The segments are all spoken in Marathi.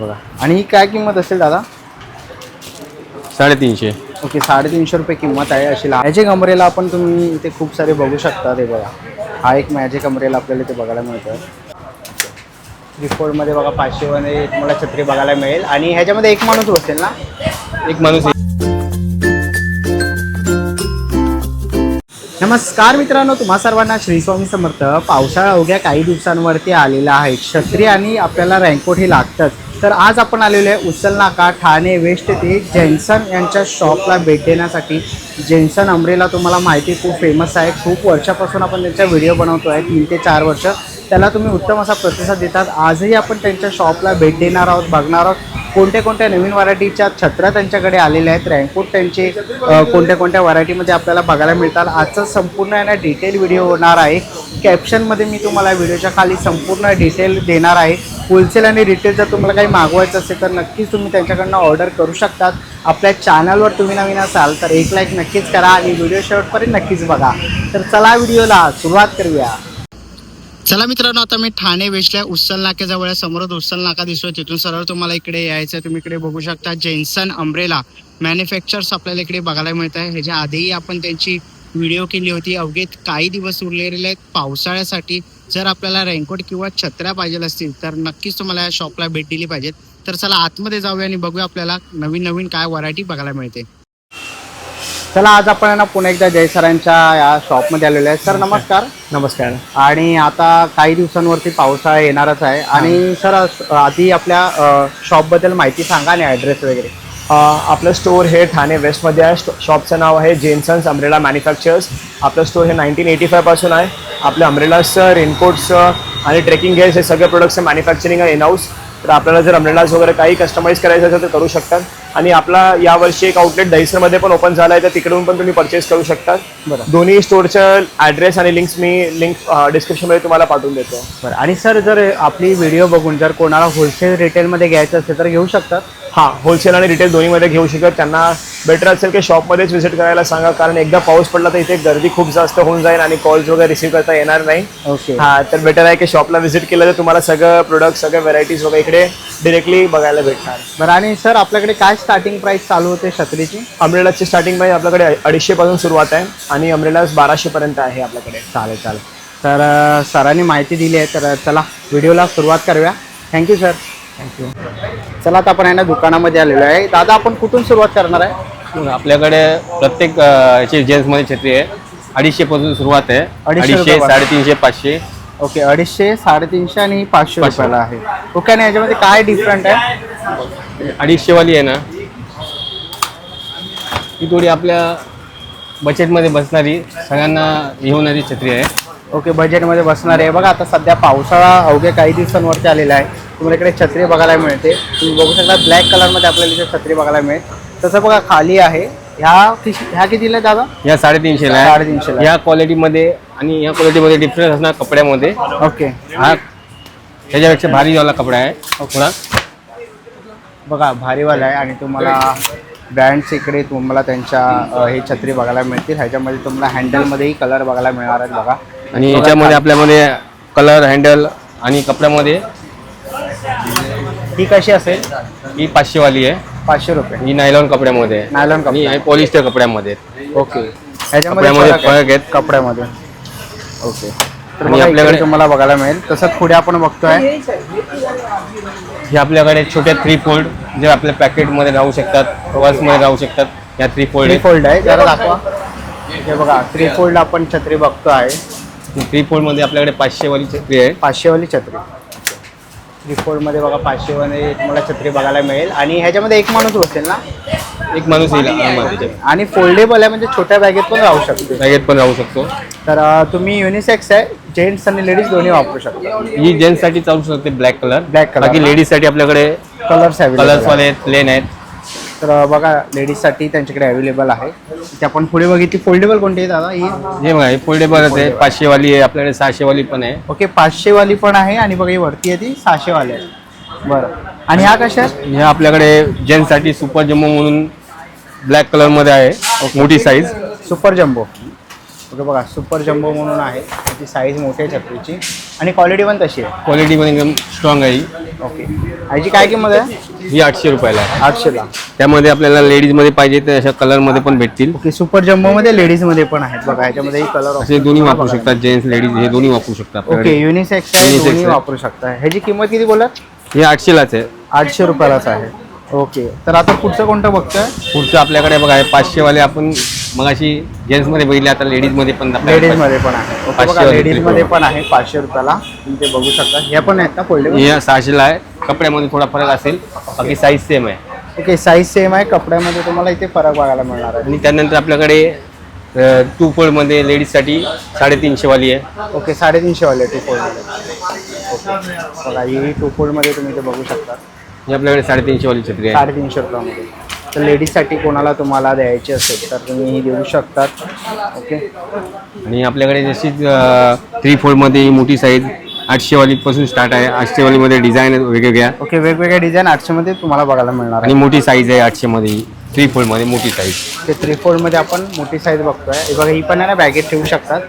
बघा. आणि ही काय किंमत असेल दादा? 350. ओके, 350 रुपये किंमत आहे अशी. मॅजिक अम्ब्रेला आपण तुम्ही इथे खूप सारे बघू शकता. ते बघा, हा एक मॅजिक अम्ब्रेला आपल्याला इथे बघायला मिळतं. रिपोर्टमध्ये बघा 500 मध्ये तुम्हाला छत्री बघायला मिळेल. आणि ह्याच्यामध्ये एक माणूस बसेल ना? एक माणूस. नमस्कार मित्रांनो, तुम्हा सर्वांना श्री स्वामी समर्थ. पावसाळा अवघ्या काही दिवसांवरती आलेला आहे. छत्री आणि आपल्याला रेनकोट हे लागतंच. तर आज आपण आलेलो आहे उचल नाका ठाणे वेस्ट ते जेन्सन यांच्या शॉपला भेट देण्यासाठी. जेन्सन अम्ब्रेला तुम्हाला माहिती खूप फेमस आहे. खूप वर्षापासून आपण त्यांचा व्हिडिओ बनवतो आहे, 3 ते 4 वर्ष. त्याला तुम्ही उत्तम असा प्रतिसाद देतात. आजही आपण त्यांच्या शॉपला भेट देणार आहोत, बघणार आहोत कोणत्या नवीन व्हरायटीच्या छत्र्या त्यांच्याकडे आलेल्या आहेत. रेनकोट त्यांचे कोणत्या व्हरायटीमध्ये आपल्याला बघायला मिळतात. आजचा संपूर्ण यांना डिटेल व्हिडिओ होणार आहे. कॅप्शनमध्ये मी तुम्हाला व्हिडिओच्या खाली संपूर्ण डिटेल देणार आहे. होलसेल आणि रिटेल जर तुम्हाला काही मागवायचं असेल तर नक्कीच तुम्ही त्यांच्याकडनं ऑर्डर करू शकतात. आपल्या चॅनलवर तुम्ही नवीन असाल तर एक लाईक नक्कीच करा आणि व्हिडिओ शेवटपर्यंत नक्कीच बघा. तर चला व्हिडिओला सुरुवात करूया. चला मित्रांनो, आता मी ठाणे वेस्टला उस्सल नाक्याजवळ समोरच उस्सल नाका दिसतोय, तिथून सरळ तुम्हाला इकडे यायचं. तुम्ही इकडे बघू शकता जेन्सन अम्ब्रेला मॅन्युफॅक्चर्स आपल्याला इकडे बघायला मिळत आहे. ह्याच्या आधीही आपण त्यांची व्हिडिओ केली होती. अवघे काही दिवस उरलेले आहेत पावसाळ्यासाठी. जर आपल्याला रेनकोट किंवा छत्र्या पाहिजे असतील तर नक्कीच तुम्हाला या शॉपला भेट दिली पाहिजेत. तर चला आतमध्ये जाऊया आणि बघूया आपल्याला नवीन काय व्हरायटी बघायला मिळते. चला, आज आपण पुन्हा एकदा जय सरांच्या या शॉपमध्ये आलेलो आहे. सर नमस्कार. नमस्कार. आणि आता काही दिवसांवरती पावसाळा येणारच आहे. आणि सर आधी आपल्या शॉपबद्दल माहिती सांगा आणि ॲड्रेस वगैरे. आपलं स्टोअर हे ठाणे वेस्टमध्ये आहे. शॉपचं नाव आहे जेन्सन्स अम्ब्रेला मॅन्युफॅक्चर्स. आपलं स्टोअर हे 1985 पासून आहे. आपल्या अम्ब्रेलाजचं, रेनकोट्सचं आणि ट्रेकिंग गेअर्स हे सगळे प्रोडक्टचं मॅन्युफॅक्चरिंग आहे इन हाऊस. तर आपल्याला जर अम्ब्रेलाज वगैरे काही कस्टमाइज करायचं असेल तर करू शकतात. आणि आपला यावर्षी एक आउटलेट दहिसरमध्ये पण ओपन झाला आहे, तर तिकडून पण तुम्ही परचेस करू शकता. बरं. दोन्ही स्टोअरचं ॲड्रेस आणि लिंक डिस्क्रिप्शनमध्ये तुम्हाला पाठवून देतो. बरं. आणि सर जर आपली व्हिडिओ बघून जर कोणाला होलसेल रिटेलमध्ये घ्यायचं असेल तर घेऊ शकतात? हां, होलसेल आणि रिटेल दोन्हीमध्ये घेऊ शकतात. त्यांना बेटर असेल की शॉपमध्येच व्हिजिट करायला सांगा, कारण एकदा पाऊस पडला तर इथे गर्दी खूप जास्त होऊन जाईल आणि कॉल्स वगैरे रिसीव्ह करता येणार नाही. ओके. हां, तर बेटर आहे की शॉपला व्हिजिट केलं तर तुम्हाला सगळं प्रोडक्ट, सगळ्या व्हरायटीज वगैरे इकडे डिरेक्टली बघायला भेटणार. बरं. आणि सर आपल्याकडे काय स्टार्टिंग प्राईस चालू होते छत्रीची? अम्ब्रेलाची स्टार्टिंग प्राईस आपल्याकडे 250 पासून सुरुवात आहे आणि अम्ब्रेलाज 1200 पर्यंत आहे आपल्याकडे. चालेल. तर सरांनी माहिती दिली आहे, तर चला व्हिडिओला सुरुवात करूया. Thank you sir. थँक्यू. चला, आता आपण यांना दुकानामध्ये आलेलो आहे. दादा, आपण कुठून सुरुवात करणार आहे? आपल्याकडे प्रत्येक याची जेन्ट्समध्ये छत्री आहे. 250 पासून सुरुवात आहे. 250, 350, 500. ओके, 250, 350 आणि 500 रुपयाला आहे. ओके. आणि याच्यामध्ये काय डिफरंट आहे? 250 वाली आहे ना, ही थोडी आपल्या बजेटमध्ये बसणारी, सगळ्यांना घेऊनणारी छत्री आहे. ओके, बजेटमध्ये बसणार आहे. बघा, आता सध्या पावसाळा अवघ्या काही दिवसांवरती आलेला आहे. तुम्हाला इकडे छत्री बघायला मिळते. तुम्ही बघू शकता ब्लॅक कलरमध्ये आपल्याला इथे छत्री बघायला मिळेल. तसं बघा खाली आहे. ह्या कितीला आहे दादा? या 350 ला. 350 या क्वालिटीमध्ये आणि या क्वालिटीमध्ये डिफरन्स असणार कपड्यामध्ये. ओके. हा ह्याच्यापेक्षा भारीवाला कपडा आहे थोडा. बघा, भारीवाला आहे. आणि तुम्हाला ब्रँड्स इकडे तुम्हाला त्यांच्या हे छत्री बघायला मिळतील. ह्याच्यामध्ये तुम्हाला हँडलमध्येही कलर बघायला मिळणार आहेत. बघा, आणि याच्यामध्ये आपल्यामध्ये कलर, हँडल आणि कपड्यामध्ये ही कशी असेल? ही 500 वाली आहे. 500 रुपये. ही नायलॉन कपड्यामध्ये आहे. नायलॉन आणि कपडा. हे पॉलिस्टर कपड्यामध्ये. ओके. ह्याच्यामध्ये फरक आहेत कपड्यामध्ये. ओके. तर आणि आपल्याकडे तुम्हाला बघायला मिळेल. तसंच पुढे आपण बघतोय हे आपल्याकडे छोट्या 3 फोल्ड जे आपल्या पॅकेटमध्ये राहू शकतात, पर्समध्ये राहू शकतात. या 3 फोल्ड आहे. जरा दाखवा. हे बघा, 3 फोल्ड आपण छत्री बघतो आहे. 3 फोल्डमध्ये आपल्याकडे 500 वाली छत्री आहे. 500 वाली छत्री. 3 फोल्डमध्ये बघा 500 मध्ये तुम्हाला छत्री बघायला मिळेल. आणि ह्याच्यामध्ये एक माणूस बसेल ना? एक माणूस येईल. आणि फोल्डेबल आहे, म्हणजे छोट्या बॅगेत पण राहू शकतो. बॅगेत पण राहू शकतो. तर तुम्ही युनिसेक्स आहे, जेंट्स आणि लेडीज दोन्ही वापरू शकता. ही जेंट्ससाठी चालू शकते ब्लॅक कलर. बाकी लेडीजसाठी आपल्याकडे कलर्स वाले आहेत, प्लेन आहेत. तर बघा, लेडीजसाठी त्यांच्याकडे अवेलेबल आहे. ते आपण पुढे बघितली. फोल्डेबल कोणती आहे दादा? ही हे बघा, हे फोल्डेबलच आहे. 500 वाली आहे, आपल्याकडे 600 वाली पण आहे. ओके, 500 वाली पण आहे. आणि बघा, ही वरती आहे ती 600 वाली आहे. बरं. आणि ह्या कशा आहेत? ह्या आपल्याकडे जेंट्ससाठी सुपर जम्बो म्हणून ब्लॅक कलरमध्ये आहे. मोठी साईज सुपर जम्बो. ओके, बघा सुपर जम्बो म्हणून आहे. त्याची साईज मोठी आहे छत्रीची. आणि क्वालिटी पण तशी आहे. क्वालिटी पण एकदम स्ट्रॉंग आहे ही. ओके, ह्याची काय किंमत आहे? ही 800 रुपयाला आहे. 800ला. त्यामध्ये आपल्याला लेडीजमध्ये पाहिजे तर अशा कलरमध्ये पण भेटतील. ओके, सुपर जम्बोमध्ये लेडीजमध्ये पण आहेत बघा, ह्याच्यामध्ये कलर असे दोन्ही वापरू शकतात, जेंट्स लेडीज हे दोन्ही वापरू शकतात ओके, आपल्याकडे. युनिसेक्स आहे, Unisex दोन्ही आहे. वापरू शकता. ह्याची किंमत किती बोलत? हे 800लाच आहे. 800 रुपयालाच आहे. ओके, तर आता पुढचं कोणतं बघतोय? पुढचं आपल्याकडे बघा आहे 500 वाले. आपण मगाशी जेंट्समध्ये बघितले, आता लेडीजमध्ये पण आपल्याकडे लेडीजमध्ये पण आहे. ओके, 500 बघा वाली लेडीजमध्ये three पण आहे 500 रुपयाला, तुम्ही ते बघू शकता. ह्या पण आहेत ना फोल्डेबल? हे 600ला आहे. कपड्यामध्ये थोडा फरक असेल, बाकी साईज सेम आहे. ओके, साईज सेम आहे, कपड्यामध्ये तुम्हाला इथे फरक बघायला मिळणार आहे. आणि त्यानंतर आपल्याकडे 2 फोल्डमध्ये लेडीजसाठी 350 वाली आहे. ओके, 350 वाले 2 फोल्डमध्ये. ओके, बघा ही 2 फोल्डमध्ये तुम्ही ते बघू शकता, ही आपल्याकडे 350 वाली छत्री आहे. 350 रुपयामध्ये. तर लेडीजसाठी कोणाला तुम्हाला द्यायची असेल तर तुम्ही ही देऊ शकतात. ओके, आणि आपल्याकडे जशी 3 फोल्डमध्ये ही मोठी साईज 800 वाली पासून स्टार्ट आहे. 800 वालीमध्ये डिझाईन वेगवेगळ्या ओके, वेगवेगळ्या डिझाईन 800 मध्ये तुम्हाला बघायला मिळणार आणि आहे. मोठी साईज आहे 800 मध्ये. 3 फोल्डमध्ये मोठी साईज. ते 3 फोल्डमध्ये आपण मोठी साईज बघतोय. हे बघा, ही पण आहे ना, बॅगेत ठेवू शकतात.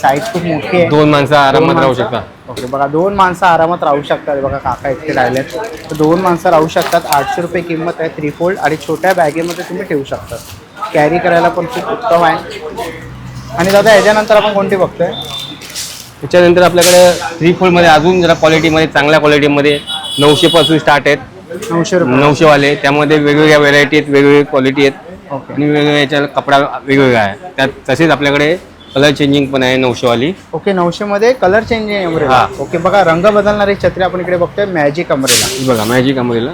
साईज खूप मोठी आहे. 2 माणसं आरामात राहू माणसं- शकतात. ओके, बघा 2 माणसं आरामात राहू शकतात. बघा काका इतके राहिलेत, तर 2 माणसं राहू शकतात. 800 रुपये किंमत आहे 3 फोल्ड, आणि छोट्या बॅगेमध्ये तुम्ही ठेवू शकता. कॅरी करायला पण खूप उत्तम आहे. आणि दादा याच्यानंतर आपण कोणती बघतोय? त्याच्यानंतर आपल्याकडे 3 फोल्डमध्ये अजून जरा क्वालिटीमध्ये, चांगल्या क्वालिटीमध्ये 900 पासून स्टार्ट आहेत. 900 रुपये. 900 वाले. त्यामध्ये वेगवेगळ्या व्हेरायटी आहेत, वेगवेगळी क्वालिटी आहेत ओके, आणि वेगवेगळ्या याच्या कपडा वेगवेगळा आहे. त्यात तसेच आपल्याकडे कलर चेंजिंग पण आहे 900 वाली. ओके, 900 मध्ये कलर चेंज आहे अमरेला. हा. ओके, बघा रंग बदलणारी छत्री आपण इकडे बघतोय, मॅजिक अमरेला. ही बघा मॅजिक अमरेला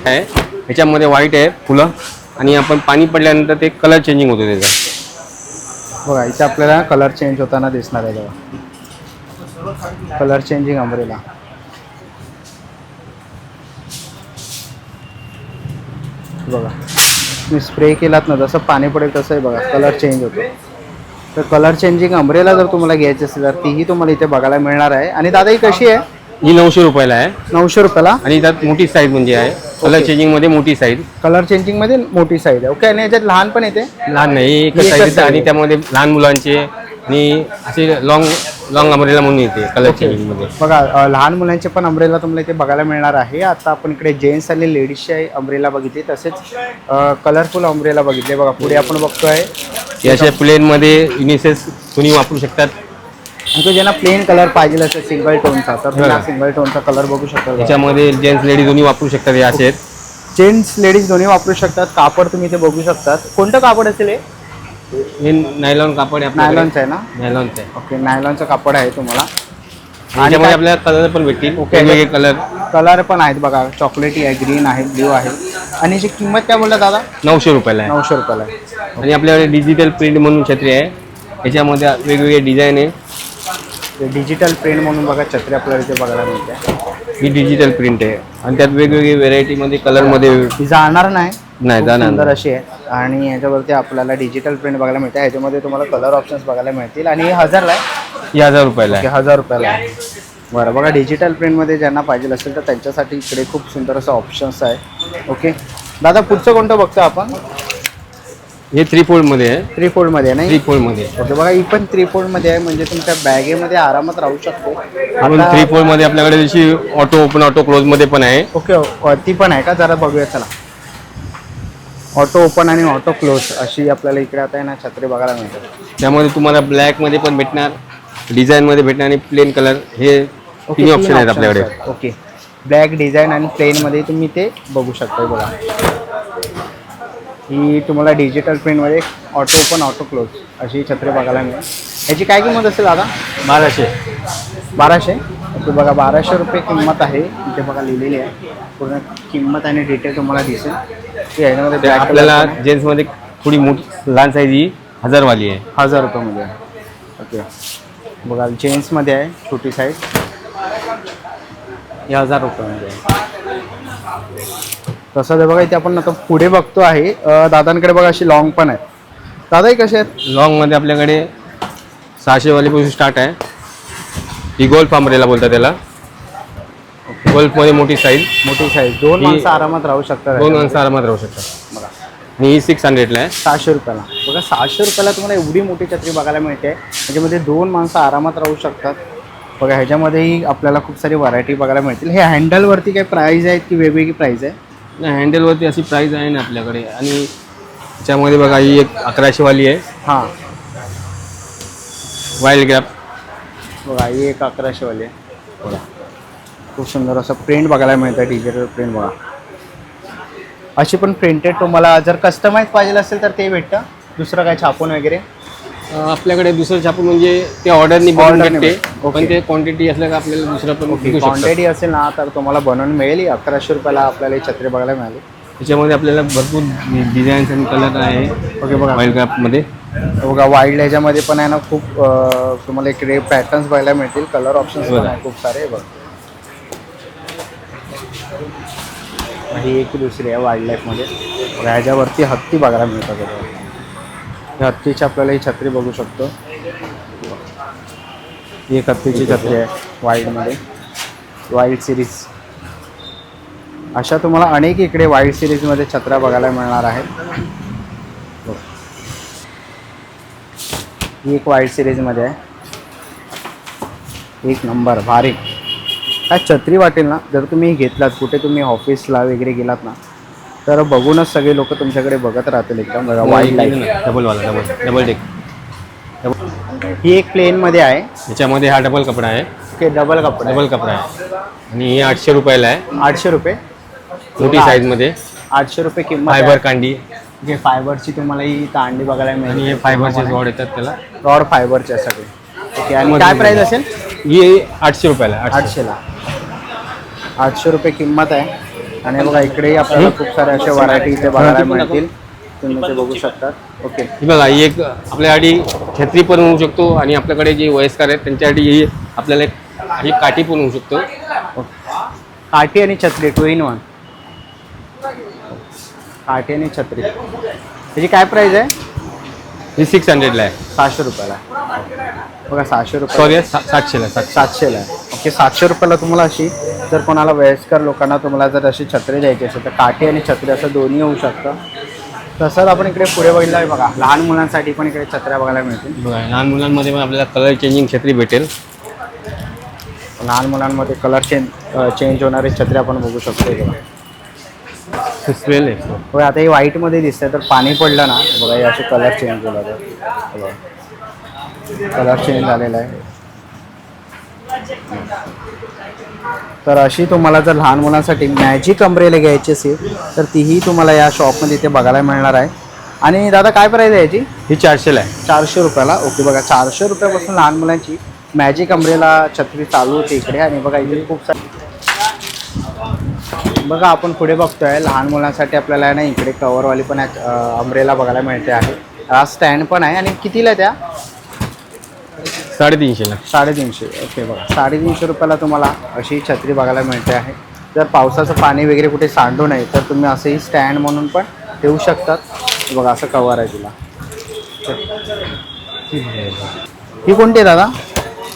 आहे. ह्याच्यामध्ये व्हाईट आहे फुलं, आणि आपण पाणी पडल्यानंतर ते कलर चेंजिंग होतो त्याचा. बघा इथे आपल्याला कलर चेंज होताना दिसणार आहे. बघा कलर चेंजिंग अमरेला. बघा तुम्ही स्प्रे केलात ना, जसं पाणी पडेल तसं आहे बघा, कलर चेंज होतो. तर कलर चेंजिंग अमरेला जर तुम्हाला घ्यायची असेल तर तीही तुम्हाला इथे बघायला मिळणार आहे. आणि दादा ही कशी आहे? ही 900 रुपयाला आहे. 900 रुपयाला. आणि त्यात मोठी साईज म्हणजे आहे कलर ओके. चेंजिंग मध्ये मोठी साईज. कलर चेंजिंग मध्ये मोठी साईज आहे. ओके, आणि याच्यात लहान पण येते? लहान नाही, एकच एकच साईज येते. size आणि आहे. त्यामध्ये लहान मुलांचे आणि असे लॉंग अमरेला म्हणून येते कलर ओके. चेंजिंग मध्ये. बघा लहान मुलांचे पण अमरेला तुम्हाला इथे बघायला मिळणार आहे. आता आपण इकडे जेंट्स आणि लेडीजचे अमरेला बघितले, तसेच कलरफुल अमरेला बघितले. बघा पुढे आपण बघतोय याच्या प्लेन मध्ये युनिसेक्स तुम्ही वापरू शकतात. आणि तो ज्यांना प्लेन कलर पाहिजे असेल सिंगल टोनचा, तर तुम्ही सिंगल टोनचा कलर बघू शकता. याच्यामध्ये जेंट्स लेडीज दोन्ही वापरू शकतात. हे असे आहेत. जेंट्स लेडीज दोन्ही वापरू शकतात. कापड तुम्ही इथे बघू शकतात. कोणतं कापड असेल हे? हे नायलॉन कापड आहे आपल्याकडे. नायलॉनचं आहे ना? नायलॉनचं आहे. ओके, नायलॉनचं कापड आहे तुम्हाला. आणि याच्यामध्ये काय- आपल्याला कलर पण भेटतील. ओके. वेगवेगळे कलर. कलर पण आहेत बघा, चॉकलेटी आहे, ग्रीन आहे, ब्ल्यू आहे. आणि याची किंमत काय बोलला दादा? 900 रुपयाला आहे. 900 रुपयाला आहे. आणि आपल्याकडे डिजिटल प्रिंट म्हणून छत्री आहे. याच्यामध्ये वेगवेगळे डिझाईन आहे. डिजिटल प्रिंट म्हणून बघा छत्री आपल्याला इथे बघायला मिळते. ही डिजिटल प्रिंट आहे आणि त्यात वेगवेगळे व्हेरायटीमध्ये कलरमध्ये ही जाणार नाही, नाही खूप जाणार सुंदर नाही. अशी आहे. आणि याच्यावरती आपल्याला डिजिटल प्रिंट बघायला मिळते. ह्याच्यामध्ये तुम्हाला कलर ऑप्शन्स बघायला मिळतील. आणि हे 1000ला आहे. ही 1000 रुपयाला ओके, आहे. 1000 रुपयाला आहे. बरं, बघा डिजिटल प्रिंटमध्ये ज्यांना पाहिजे असेल तर त्यांच्यासाठी इकडे खूप सुंदर असं ऑप्शन्स आहे. ओके दादा, पुढचं कोणतं बघतो आपण? हे 3 फोल्डमध्ये आहे. 3 फोल्डमध्ये आहे 3 नाही? फोल्डमध्ये. ओके, बघा ही पण 3 फोल्डमध्ये आहे, म्हणजे तुमच्या बॅगेमध्ये आरामात राहू शकतो. आपण आता- 3 फोल्डमध्ये आपल्याकडे जशी ऑटो ओपन ऑटो क्लोज मध्ये पण आहे. ओके, ती पण आहे का? जरा बघूया चला. ऑटो ओपन आणि ऑटो क्लोज अशी आपल्याला इकडे आता आहे ना छत्री बघायला मिळतात. त्यामध्ये तुम्हाला ब्लॅक मध्ये पण भेटणार, डिझाईन मध्ये भेटणार आणि प्लेन कलर. हे ओके, तिन्ही ऑप्शन आहेत options आपल्याकडे. आहेत. ओके, ब्लॅक, डिझाईन आणि प्लेनमध्ये तुम्ही ते बघू शकता. बघा ही तुम्हाला डिजिटल प्रिंटमध्ये ऑटो ओपन ऑटो क्लोज अशी छत्री बघायला मिळेल. याची काय किंमत असेल दादा? 1200. 1200. ओके, बघा 1200 रुपये किंमत आहे. इथे बघा लिहिलेली आहे, पूर्ण किंमत आणि डिटेल तुम्हाला दिसेल. ते याच्यामध्ये ते black आपल्याला color पण आहे. जेंट्समध्ये थोडी मोठी लहान साईज ही 1000 वाली आहे. 1000 रुपयामध्ये आहे. ओके, बघा जेंट्समध्ये आहे छोटी साईज, ही 1000 रुपयामध्ये आहे. तसं ते बघा इथे आपण आता पुढे बघतो आहे. दादांकडे बघा अशी लॉंग पण आहे. दादाही कसे आहेत? लॉंग मध्ये आपल्याकडे 600 वाली पासून स्टार्ट आहे. ही गोल्फ अमरेला बोलतात त्याला. गोल्फ मध्ये मोठी साईज. मोठी साईज, 2 ही- माणसं आरामात राहू शकतात. 2 माणसं आरामात राहू शकतात. बघा आणि ही 600ला आहे. 600 रुपयाला. बघा 600 रुपयाला तुम्हाला एवढी मोठी छत्री बघायला मिळते. ह्याच्यामध्ये 2 माणसं आरामात राहू शकतात. बघा ह्याच्यामध्येही आपल्याला खूप सारी व्हरायटी बघायला मिळतील. हे हँडलवरती काही प्राईज आहेत की वेगवेगळी प्राईज आहे? नाही, हँडलवरती अशी प्राईज आहे ना आपल्याकडे. आणि त्याच्यामध्ये बघा ही एक 1100वाली आहे, हां वाईल्ड ग्रॅप. बघा ही एक 1100वाली आहे. बघा खूप सुंदर असं प्रिंट बघायला मिळतं, डिजिटल प्रिंट. बघा अशी पण प्रिंटेड तुम्हाला जर कस्टमाइज पाहिजे असेल तर ते भेटतं. दुसरं काय छापून वगैरे? आपल्याकडे दुसरं छापून म्हणजे ते ऑर्डरनी बनवून Order ने भेटते. भेटते. पण ओके. ते क्वांटिटी असल्या का आपल्याला दुसरं पण ओके विकू शकतो. क्वांटिटी असेल ना तर तुम्हाला बनवून मिळेल. 1100 रुपयाला आपल्याला ही छत्री बघायला मिळाली. त्याच्यामध्ये आपल्याला भरपूर डिझाईन्स आणि कलर आहे. ओके बघा वाईल्ड ग्रॅपमध्ये बघा वाईल्ड ह्याच्यामध्ये पण आहे ना खूप तुम्हाला इकडे पॅटर्न्स बघायला मिळतील. कलर ऑप्शन्स पण आहे खूप सारे. बघा ही एक दुसरी आहे वाईल्ड लाईफमध्ये. बघा ह्याच्यावरती हत्ती बघायला मिळतात. बघा हत्तीची आपल्याला ही छत्री बघू शकतो. ही एक हत्तीची छत्री आहे वाईल्डमध्ये, वाईल्ड सिरीज. अशा तुम्हाला अनेक इकडे वाईल्ड सिरीजमध्ये छत्र्या बघायला मिळणार आहेत. बघा. ही एक वाईल्ड सिरीजमध्ये आहे. एक नंबर भारी. काय छत्री वाटेल ना जर तुम्ही घेतलात कुठे तुम्ही ऑफिसला वगैरे गेलात ना तर बघूनच सगळे लोक तुमच्याकडे बघत राहतील एकदम. बघा वाईल्ड लाईफ डबलवाला डबल डेक. ही एक प्लेनमध्ये आहे. याच्यामध्ये हा डबल कपडा आहे. ओके डबल कपडा डबल कपडा आहे आणि हे 800 रुपयाला आहे. 800 रुपये. मोठी साईजमध्ये 800 रुपये किंमत फायबर कांडी. जे फायबरची तुम्हाला ही तांडी बघायला आणि मिळेल. हे फायबरचे रॉड येतात त्याला. रॉड फायबरचे सगळे. ओके आणि काय प्राईस असेल? ही 800 रुपयाला आहे. 800ला. 800 रुपये किंमत आहे. आणि बघा इकडेही आपल्याला खूप सारे असे व्हरायटी इथे बघायला मिळतील. तुम्ही ते बघू शकता. ओके ही बघा ही एक आपल्यासाठी छत्री पण होऊ शकतो आणि आपल्याकडे जे वयस्कर आहेत त्यांच्यासाठी ही आपल्याला ही काठी पण होऊ शकतो. काठी आणि छत्री 2 in 1. काठी आणि छत्री. त्याची काय प्राईस आहे? ही 600ला आहे. 600 रुपयाला. बघा 600 रुपये. सॉरी 700ला. 700ला आहे. ओके 700 रुपयाला तुम्हाला अशी जर कोणाला वयस्कर लोकांना तुम्हाला जर अशी छत्री द्यायची असेल तर काठी आणि छत्री असं दोन्ही होऊ शकतं. तसंच आपण इकडे पुढे बघितलं आहे बघा लहान मुलांसाठी पण इकडे छत्र्या बघायला मिळतील. बघा लहान मुलांमध्ये पण आपल्याला कलर चेंजिंग छत्री भेटेल. लहान मुलांमध्ये कलर चेंज होणारी छत्री आपण बघू शकतो. बघा स्पेल आहे. बघा आता ही व्हाईटमध्ये दिसते तर पाणी पडलं ना बघा हे असे कलर चेंज होणार. बघा कलर चेंज झालेला आहे. तर अशी तुम्हाला जर लहान मुलांसाठी मॅजिक अम्ब्रेला घ्यायची असेल तर तीही तुम्हाला या शॉपमध्ये इथे बघायला मिळणार आहे. आणि दादा काय प्राईस आहे याची? ही 400ला आहे. 400 रुपयाला. ओके बघा 400 रुपयापासून लहान मुलांची मॅजिक अम्ब्रेला छत्री चालू होते इकडे. आणि बघा इथे खूप सारे बघा आपण पुढे बघतोय लहान मुलांसाठी आपल्याला ना इकडे कवरवाली पण अम्ब्रेला बघायला मिळते आहे. हा स्टँड पण आहे. आणि कितीला त्या? 350ला. 350. ओके बघा 350 रुपयाला तुम्हाला अशी छत्री बघायला मिळते आहे. जर पावसाचं पाणी वगैरे कुठे सांडू नये तर तुम्ही असंही स्टँड म्हणून पण ठेवू शकतात. बघा असं कवर आहे तिला. ही कोणती आहे दादा?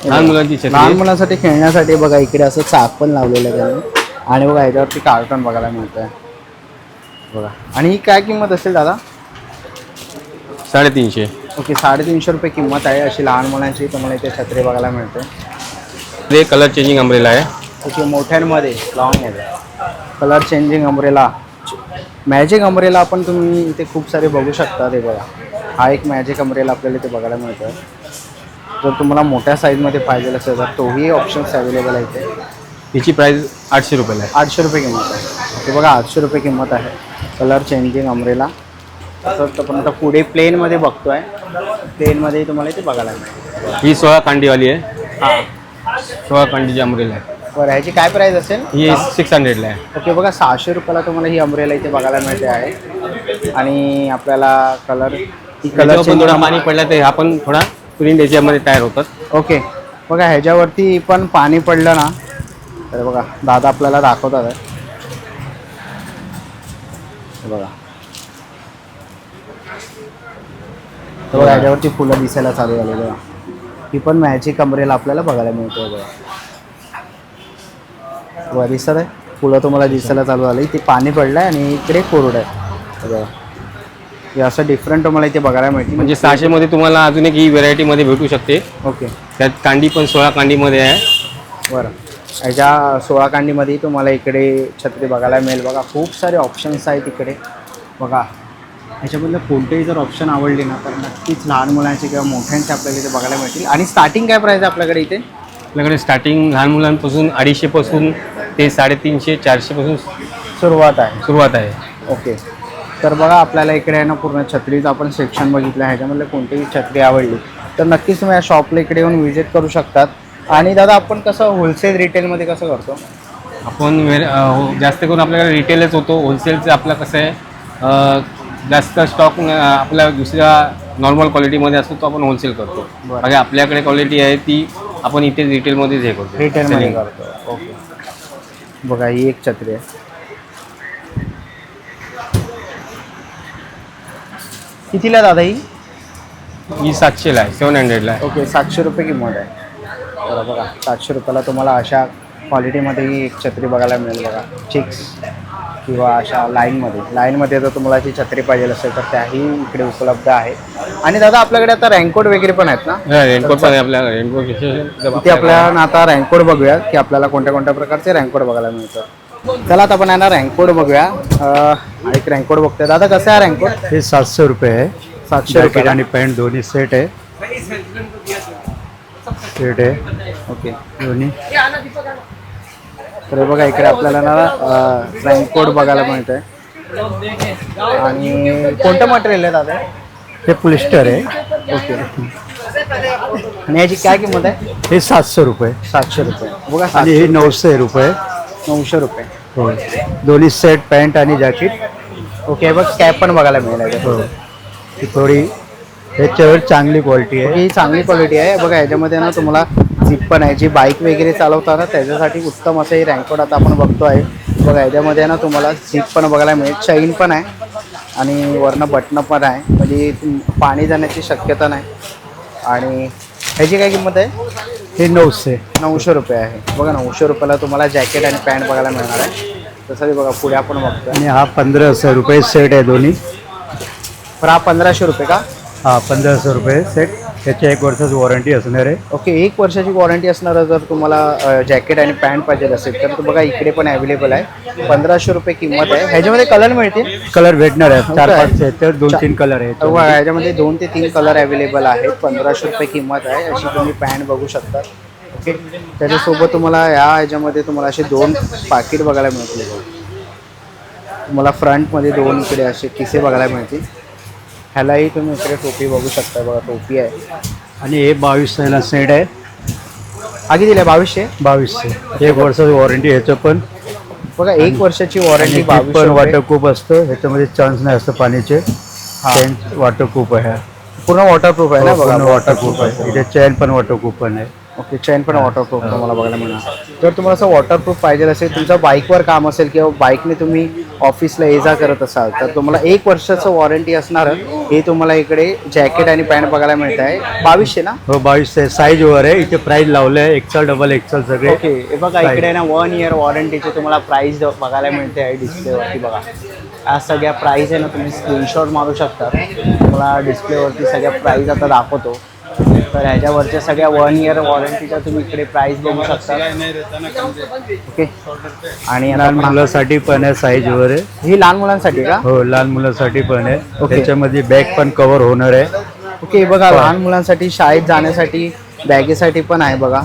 लहान मुलांची छत्री. लहान मुलांसाठी खेळण्यासाठी बघा इकडे असं चाक पण लावलेलं आहे त्यांनी. आणि बघा ह्याच्यावरती कार्टून बघायला मिळतं आहे. बघा आणि ही काय किंमत असेल दादा? 350. ओके 350 रुपये किंमत आहे. अशी लहान मुलांची तुम्हाला इथे छत्री बघायला मिळते. हे कलर चेंजिंग अम्ब्रेला आहे. ओके मोठ्यांमध्ये लॉंगमध्ये colour changing umbrella. Magic umbrella आपण तुम्ही इथे खूप सारे बघू शकता. ते बघा हा एक मॅजिक अम्ब्रेला आपल्याला इथे बघायला मिळतो. जर तुम्हाला मोठ्या साईजमध्ये पाहिजे असेल तर तोही ऑप्शन्स अवेलेबल आहे इथे. हिची प्राईस 800 रुपयाला आहे. 800 रुपये किंमत आहे. ओके बघा 800 रुपये किंमत आहे कलर चेंजिंग अम्ब्रेला. तसंच आपण आता पुढे प्लेनमध्ये बघतो आहे. प्लेनमध्ये तुम्हाला इथे बघायला मिळेल. ही 16 कांडीवाली आहे. हां 16 कांडीची अम्ब्रेला आहे. बरं ह्याची काय प्राईस असेल? ही 600ला आहे. ओके बघा 600 रुपयाला तुम्हाला ही अम्ब्रेला इथे बघायला मिळते आहे. आणि आपल्याला कलर ही कलर पण थोडा पाणी पडला तर हा पण थोडा प्रिंट याच्यामध्ये तयार होतात. ओके बघा ह्याच्यावरती पण पाणी पडलं ना तर बघा दादा आपल्याला दाखवतात आहे. बघा तर बघा ह्याच्यावरती फुलं दिसायला चालू झाले. बघा ही पण मॅजिक अम्ब्रेला आपल्याला बघायला मिळते. बघा बघा दिसत आहे फुलं तुम्हाला दिसायला चालू झाली. ती पाणी पडलं आहे आणि इकडे कोरड आहे. बघा हे असं डिफरंट तुम्हाला इथे बघायला मिळतील. म्हणजे 600 मध्ये तुम्हाला अजून एक ही व्हेरायटी मध्ये भेटू शकते. ओके त्यात कांडी पण 16 कांडीमध्ये आहे. बरं. ह्याच्या 16 कांडीमध्ये तुम्हाला इकडे छत्री बघायला मिळेल. बघा खूप सारे ऑप्शन्स आहेत इकडे. बघा ह्याच्यामधलं कोणतेही जर ऑप्शन आवडले ना तर नक्कीच लहान मुलांचे किंवा मोठ्यांचे आपल्याला इथे बघायला मिळतील. आणि स्टार्टिंग काय प्राईस आहे आपल्याकडे इथे? आपल्याकडे स्टार्टिंग लहान मुलांपासून 250 पासून ते 350 400 पासून सुरुवात आहे. सुरुवात आहे. ओके. तर बघा आपल्याला इकडे आहे ना पूर्ण छत्रीचं आपण सेक्शन बघितलं. ह्याच्यामधलं कोणतीही छत्री आवडली तर नक्कीच तुम्ही या शॉपला इकडे येऊन व्हिजिट करू शकतात. आणि दादा आपण कसं होलसेल रिटेलमध्ये कसं करतो? आपण जास्त करून आपल्याकडे रिटेलच होतो. होलसेलचं आपलं कसं आहे जास्त स्टॉक आपल्या दुसऱ्या नॉर्मल क्वालिटीमध्ये असतो तो आपण होलसेल करतो. बरं. बाकी आपल्याकडे क्वालिटी आहे ती आपण इथे रिटेलमध्येच हे करतो. रिटेलमध्ये Selling. करतो. ओके. बघा ही एक छत्री आहे. कितीला दादा ही? ही 700ला आहे, 700ला आहे. ओके 700 रुपये किंमत आहे. बरं बघा 700 रुपयाला तुम्हाला अशा क्वालिटीमध्ये ही एक छत्री बघायला मिळेल. बघा चिक्स किंवा अशा लाईनमध्ये जर तुम्हाला अशी छत्री पाहिजे असेल तर त्याही इकडे उपलब्ध आहे. आणि दादा आपल्याकडे आता रँकोट वगैरे पण आहेत ना? रेनकोट पण आहे आपल्याला. रेनकोट इथे आपल्याला आता रँकोट बघूया की आपल्याला कोणत्या कोणत्या प्रकारचे रँकोट बघायला मिळतं. चला आता आपण यांना रँकोट बघूया. एक रँकोट बघतोय. दादा कसं आहे रँकोट? हे 700 रुपये आहे. 700 जॅकेट रुपये आणि पॅन्ट दोन्ही सेट आहे. सेट आहे ओके. दोन्ही. तर बघा इकडे आपल्याला ना रँकोट बघायला मिळत आहे. आणि कोणतं मटेरियल आहे दादा? हे पॉलिस्टर आहे. ओके. आणि याची काय किंमत आहे? हे 700 रुपये 700 रुपये. बघा आणि हे 900 रुपये. 900 रुपये. हो दोन्ही सेट पॅन्ट आणि जॅकेट. ओके. बघ कॅप पण बघायला मिळेल. हो ही थोडी ह्याच्यावर चांगली क्वालिटी आहे. ही चांगली क्वालिटी आहे. बघा याच्यामध्ये ना तुम्हाला झिप पण आहे. जी बाईक वगैरे चालवताना त्याच्यासाठी उत्तम असं हे रँकोट आता आपण बघतो आहे. बघा याच्यामध्ये ना तुम्हाला झिप पण बघायला मिळेल. चैन पण आहे आणि वरनं बटणं पण आहे. म्हणजे पाणी जाण्याची शक्यता नाही. आणि ह्याची काय किंमत आहे? हे 900 रुपये आहे. बघा 900 रुपयाला तुम्हाला जॅकेट आणि पॅन्ट बघायला मिळणार आहे. तसंही बघा पुढे आपण बघतो. आणि हा 1500 रुपये सेट आहे दोन्ही. तर हा 1500 रुपये का? हा 1500 रुपये सेट. त्याच्या 1 वर्षाची वॉरंटी असणार आहे. ओके. 1 वर्षाची वॉरंटी असणार. जर तुम्हाला जॅकेट आणि पॅन्ट पाहिजे असेल तर बघा इकडे पण अवेलेबल आहे. 1500 रुपये किंमत आहे. ह्याच्यामध्ये कलर मिळतील? कलर भेटणार आहे. 4-5 आहेत तर चा- 2-3 कलर आहेत. बघा ह्याच्यामध्ये 2 ते 3 कलर अवेलेबल आहेत. 1500 रुपये किंमत आहे. अशी तुम्ही पॅन्ट बघू शकता. ओके. त्याच्यासोबत तुम्हाला ह्याच्यामध्ये तुम्हाला असे 2 पाकिट बघायला मिळतील. तुम्हाला फ्रंटमध्ये 2 इकडे असे किसे बघायला मिळतील. ह्यालाही तुम्ही इकडे टोपी बघू शकता. बघा टोपी आहे. आणि हे 2200ला सेट आहे. आधी दिले 2200. 2200. 1 वर्षाची वॉरंटी ह्याचं पण. बघा 1 वर्षाची वॉरंटी पण 2200. वॉटरप्रूफ असतं. ह्याच्यामध्ये चान्स नाही असतं पाण्याचे. चेन वॉटरप्रूफ आहे. पूर्ण वॉटरप्रूफ आहे ना? बघा वॉटरप्रूफ आहे. इथे चेन पण वॉटरप्रूफ पण आहे. ओके. चेन पण वॉटरप्रूफ तुम्हाला बघायला मिळणार. जर तुम्हाला असं वॉटरप्रूफ पाहिजे असेल, तुमचं बाईकवर काम असेल किंवा बाईकने तुम्ही ऑफिसला ये जा करत असाल तर तुम्हाला 1 वर्षाचं वॉरंटी असणार. हे तुम्हाला इकडे जॅकेट आणि पॅन्ट बघायला मिळत आहे. 2200 ना? हो 2200 साईजवर आहे. इथे प्राईस लावलं आहे XL, डबल XL सगळे. ओके. हे बघा इकडे ना 1 इयर वॉरंटीचे तुम्हाला प्राईस बघायला मिळते आहे डिस्प्लेवरती. बघा या सगळ्या प्राईस आहे ना, तुम्ही स्क्रीनशॉट मारू शकता. तुम्हाला डिस्प्लेवरती सगळ्या प्राईस आता दाखवतो. तर ह्याच्यावरच्या सगळ्या 1 इयर वॉरंटीच्या तुम्ही इकडे प्राईस बघू शकता. ओके. आणि लहान मुलांसाठी पण आहे. साईजवर आहे. ही लहान मुलांसाठी का? हो लहान मुलांसाठी पण आहे. ओके. त्याच्यामध्ये बॅग पण कव्हर होणार आहे. ओके. बघा लहान मुलांसाठी शाळेत जाण्यासाठी बॅगेसाठी पण आहे बघा.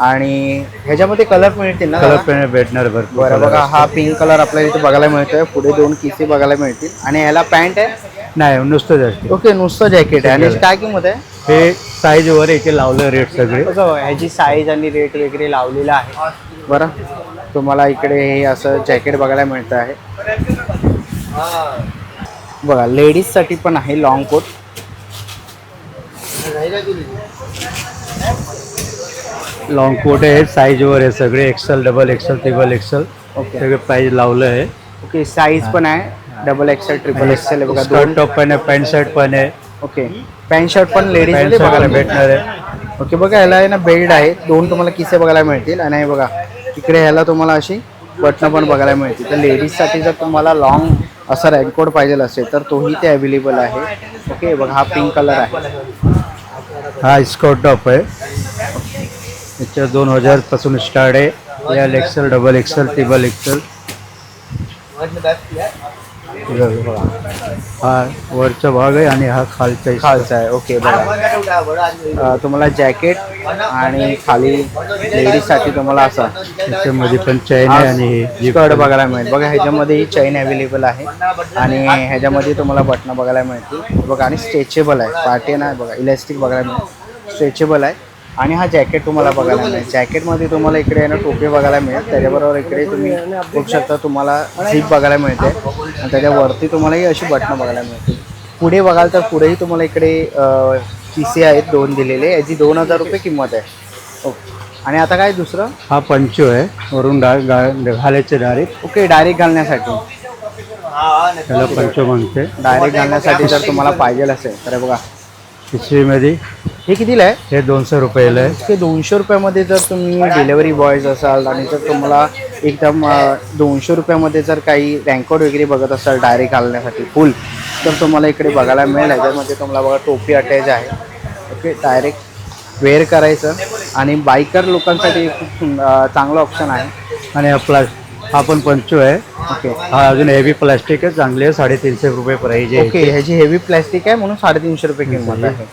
आणि ह्याच्यामध्ये कलर मिळतील ना? कलर पण भेटणार भरपूर. बरं. बघा हा पिंक कलर आपल्याला इथे बघायला मिळतोय. पुढे 2 किसे बघायला मिळतील. आणि ह्याला पॅन्ट आहे? नाही नुसतं जास्त. ओके. नुसतं जॅकेट आहे. आणि ह्याची काय किंमत आहे? हे साईजवर आहे. इथे लावलं रेट सगळे. बघा ह्याची साईज आणि रेट वगैरे लावलेला आहे. बरं. तुम्हाला इकडे हे असं जॅकेट बघायला मिळतं आहे. बघा लेडीजसाठी पण आहे लॉंग कोट. लॉंग कोट आहे. साईजवर आहे सगळे. XL, double XL, triple XL okay. सगळे प्राईस लावलं आहे. ओके. साईज पण आहे. डबल XL, ट्रिपल XL आहे बघा. स्कर्ट टॉप पण आहे. पॅन्ट शर्ट पण आहे. ओके. पॅन्ट शर्ट पण लेडीज पॅन्ट बघायला शर्ट भेटणार. भेटणार आहे. ओके. बघा ह्याला आहे ना बेल्ट आहे. 2 तुम्हाला किसे बघायला मिळतील. आणि हे बघा इकडे ह्याला तुम्हाला अशी बटणं पण बघायला मिळते. तर लेडीजसाठी जर तुम्हाला लॉंग असा रेनकोट पाहिजे असेल तर तोही ते अवेलेबल आहे. ओके बघा हा पिंक कलर आहे. हा स्कॉट टॉप आहे. याच्या 2000 पासून स्टार्ट आहे. L XL, double XL, triple XL. हा वरचा भाग आहे आणि हा खालचा खालचा आहे. ओके बघा तुम्हाला जॅकेट आणि खाली लेडीजसाठी तुम्हाला असा त्याच्यामध्ये पण चैन आहे आणि स्कर्ट बघायला मिळेल. बघा ह्याच्यामध्ये ही चैन अवेलेबल आहे आणि ह्याच्यामध्ये तुम्हाला बटणं बघायला मिळतील बघा. आणि स्ट्रेचेबल आहे. पार्टीन आहे बघा. इलास्टिक बघायला मिळेल. स्ट्रेचेबल आहे. आणि हा जॅकेट तुम्हाला बघायला मिळेल. जॅकेटमध्ये तुम्हाला इकडे आहे ना टोपी बघायला मिळेल. त्याच्याबरोबर इकडे तुम्ही बघू शकता तुम्हाला झिप बघायला मिळते आणि त्याच्यावरती तुम्हालाही अशी बटणं बघायला मिळतील. पुढे बघाल तर पुढेही तुम्हाला इकडे खिसे आहेत 2 दिलेले. याची 2000 रुपये किंमत आहे. ओके आणि आता काय दुसरं हा पंचो आहे. वरून घालायचे डायरेक्ट. ओके डायरेक्ट घालण्यासाठी त्याला पंचो म्हणते. डायरेक्ट घालण्यासाठी जर तुम्हाला पाहिजे असेल तर बघा पिशवीमध्ये हे कितीला आहे? हे 200 रुपयाला आहे. ते 200 रुपयामध्ये जर तुम्ही डिलेवरी बॉयज असाल आणि जर तुम्हाला एकदम 200 रुपयामध्ये जर काही रँकोट वगैरे बघत असाल डायरेक्ट घालण्यासाठी फुल तर तुम्हाला इकडे बघायला मिळेल. ह्याच्यामध्ये तुम्हाला बघा टोपी अटॅच आहे. ओके डायरेक्ट वेअर करायचं आणि बायकर लोकांसाठी खूप चांगलं ऑप्शन आहे. आणि हा पण पंचो आहे. ओके हा अजून हेवी प्लास्टिक आहे. चांगले आहे. 350 रुपये प्राईज आहे. ओके ह्याची हेवी प्लॅस्टिक आहे म्हणून 350 रुपये किंमत आहे.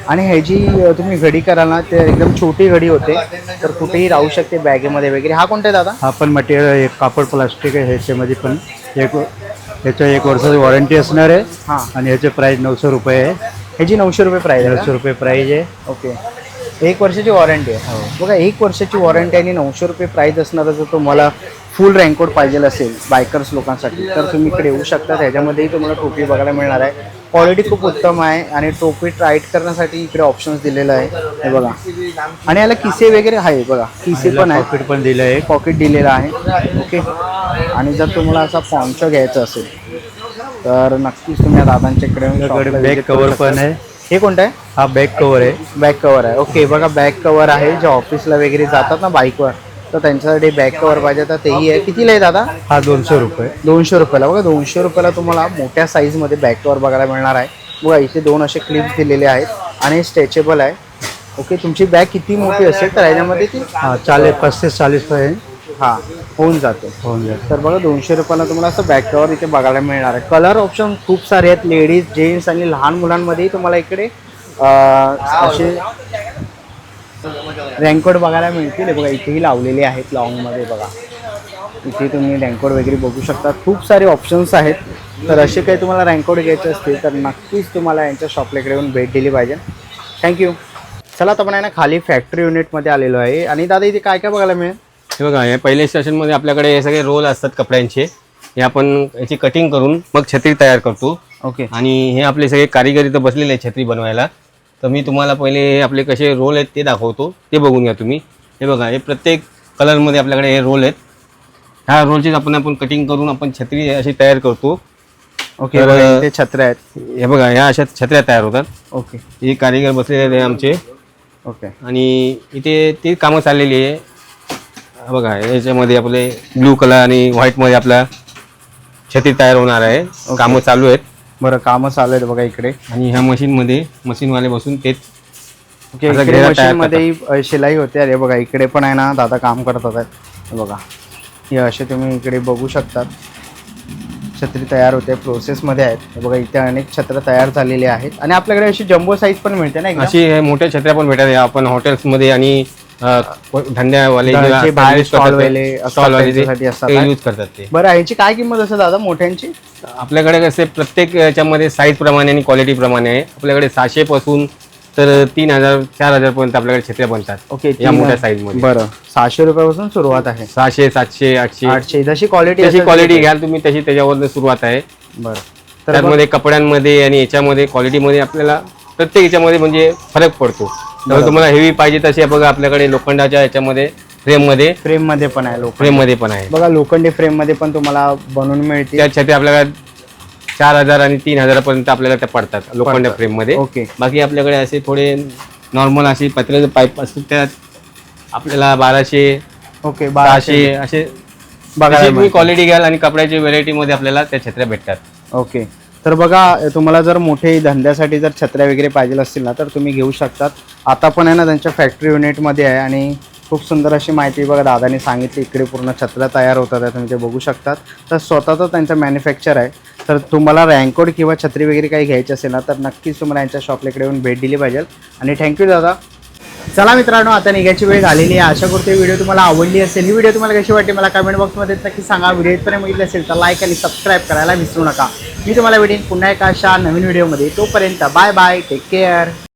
आणि ह्याची तुम्ही घडी कराल ना ते एकदम छोटी घडी होते तर कुठेही राहू शकते बॅगेमध्ये वगैरे. हा कोणता आहे दादा? हा पण मटेरियल एक कापड प्लास्टिक आहे. ह्याच्यामध्ये पण ह्याच्या 1 वर्षाची वॉरंटी असणार आहे. हां आणि ह्याचे प्राईस 900 रुपये आहे. ह्याची 900 रुपये प्राईस आहे. 900 रुपये प्राईज आहे. ओके 1 वर्षाची वॉरंटी आहे. बघा 1 वर्षाची वॉरंटी आणि 900 रुपये प्राईस असणार. जर तुम्हाला फुल रेनकोट पाहिजे असेल बायकर्स लोकांसाठी तर तुम्ही इकडे येऊ शकता. त्याच्यामध्येही तुम्हाला टोपी बघायला मिळणार आहे. क्वालिटी खूप उत्तम आहे आणि टोपी टाईट करण्यासाठी इकडे ऑप्शन्स दिलेलं आहे. हे बघा आणि याला किसे वगैरे आहे बघा. किसे पण आहे. पॉकेट पण दिलं आहे. पॉकेट दिलेलं आहे. ओके आणि जर तुम्हाला असा पॉन्चो घ्यायचा असेल तर नक्कीच तुम्ही या दादांच्याकडे बॅक कवर पण आहे. हे कोणतं आहे? हा बॅक कवर आहे. बॅक कवर आहे. ओके बघा बॅक कवर आहे. जे ऑफिसला वगैरे जातात ना बाईकवर तर त्यांच्यासाठी बॅक कवर पाहिजे तर तेही आहे. कितीला आहे दादा? हा 200 रुपये. 200 रुपयाला. बघा 200 रुपयाला तुम्हाला मोठ्या साईजमध्ये बॅक कवर बघायला मिळणार आहे. बघा इथे 2 असे क्लिप्स दिलेले आहेत आणि स्ट्रेचेबल आहे. ओके तुमची बॅग किती मोठी असेल तर याच्यामध्ये ती हा 35-40 पर्यंत हां होऊन जाते. तर बघा 200 रुपयाला तुम्हाला असं बॅक कवर इथे बघायला मिळणार आहे. कलर ऑप्शन खूप सारे आहेत. लेडीज जेंट्स आणि लहान मुलांमध्येही तुम्हाला इकडे असे रँकोट बघायला मिळतील. बघा इथेही लावलेले आहेत लॉंगमध्ये. बघा इथे तुम्ही रँकोट वगैरे बघू शकता. खूप सारे ऑप्शन्स आहेत. तर असे काही तुम्हाला रँकोट घ्यायचे असतील तर नक्कीच तुम्हाला यांच्या शॉपलेकडे येऊन भेट दिली पाहिजे. थँक्यू. चला आता आपण आहे ना खाली फॅक्टरी युनिटमध्ये आलेलो आहे आणि दादा इथे काय काय बघायला मिळेल? हे बघा या पहिल्या स्टेशनमध्ये आपल्याकडे हे सगळे रोल असतात कपड्यांचे. हे आपण याची कटिंग करून मग छत्री तयार करतो. ओके आणि हे आपले सगळे कारिगर इथं बसलेले आहेत छत्री बनवायला. तर मी तुम्हाला पहिले आपले कसे रोल आहेत ते दाखवतो. ते बघून घ्या तुम्ही. हे बघा हे प्रत्येक कलरमध्ये आपल्याकडे हे रोल आहेत. ह्या रोलचीच आपण कटिंग करून आपण छत्री अशी तयार करतो. ओके तर ते छत्र्या आहेत. हे बघा ह्या अशा छत्र्या तयार होतात. ओके हे कारिगर बसलेले आहे आमचे. ओके आणि इथे ती कामं चाललेली आहे. बघा याच्यामध्ये आपले ब्लू कलर आणि व्हाईटमध्ये आपला छत्री तयार होणार आहे. कामं चालू आहेत. बरं कामं चालू आहेत बघा इकडे. आणि ह्या मशीनमध्ये मशीनवाले बसून तेच ओके असं इकडे घेरा तयार मशीनमध्ये शिलाई होते. अरे बघा इकडे पण आहे ना दादा काम करतात आहेत. हे बघा हे असे तुम्ही इकडे बघू शकतात. छत्री तयार होते प्रोसेसमध्ये आहेत. हे बघा इथे अनेक छत्र तयार झालेले आहेत आणि आपल्याकडे अशी जम्बो साईज पण मिळते ना एकदम? अशी मोठ्या छत्र्या पण भेटतात. आपण हॉटेल्समध्ये आणि धंद्यावाले जे बाहेर स्टॉलवाले असतात त्यांच्यासाठी असतात. यूज करतात ते. बरं ह्याची काय किंमत असते दादा मोठ्यांची? आपल्याकडे कसे प्रत्येक याच्यामध्ये साईज प्रमाणे आणि क्वालिटी प्रमाणे आहे. आपल्याकडे 600 पासून तर 3000-4000 पर्यंत आपल्याकडे छत्र्या बनतात. ओके या मोठ्या साईज मध्ये. बरं 600 रुपयापासून सुरुवात आहे. 600, 700, 800 800 जशी क्वालिटी जशी क्वालिटी घ्याल तुम्ही तशी त्याच्यावर सुरुवात आहे. बरं तर त्यामध्ये कपड्यांमध्ये आणि याच्यामध्ये क्वालिटीमध्ये आपल्याला प्रत्येक याच्यामध्ये म्हणजे फरक पडतो. त्यामुळे तुम्हाला हेवी पाहिजे तशी बघा आपल्याकडे लोखंडाच्या याच्यामध्ये फ्रेम मध्ये पण आहे. फ्रेम मध्ये पण आहे. बघा लोखंडी फ्रेम मध्ये पण तुम्हाला बनवून मिळते. त्या छत्र्या आपल्याला 4000 आणि 3000 पर्यंत आपल्याला त्या पडतात लोखंड फ्रेम मध्ये. ओके बाकी आपल्याकडे असे थोडे नॉर्मल असे पत्र्याचे पाईप असतात त्यात आपल्याला 1200 ओके 600 असे बघायला जशी तुम्ही मिळतील. क्वालिटी घ्याल आणि कपड्याची व्हेरायटीमध्ये आपल्याला त्या छत्र्या भेटतात. ओके, तर बघा तुम्हाला जर मोठे धंद्यासाठी जर छत्र्या वगैरे पाहिजे असतील ना तर तुम्ही घेऊ शकतात. आता पण आहे ना त्यांच्या फॅक्टरी युनिटमध्ये आहे आणि खूप सुंदर अशी माहिती बघा दादाने सांगितली. इकडे पूर्ण छत्र्या तयार होतात आहे, तुम्ही ते बघू शकतात. तर स्वतःचं त्यांचं मॅन्युफॅक्चर आहे. तर तुम्हाला रँकोट किंवा छत्री वगैरे काही घ्यायची असेल ना तर नक्कीच तुम्हाला यांच्या शॉपला इकडे येऊन भेट दिली पाहिजे. आणि थँक्यू दादा. चला मित्रांनो, आता निघायची वेळ झालेली आहे. आशा करतो व्हिडिओ तुम्हाला आवडली असेल. ही व्हिडिओ तुम्हाला कशी वाटते मला कमेंट बॉक्समध्ये नक्की सांगा. व्हिडिओ इथपर्यंत बघितली असेल तर लाईक आणि सबस्क्राईब करायला विसरू नका. मी तुम्हाला भेटेन पुन्हा एका अशा नवीन व्हिडिओमध्ये. तोपर्यंत बाय बाय, टेक केअर.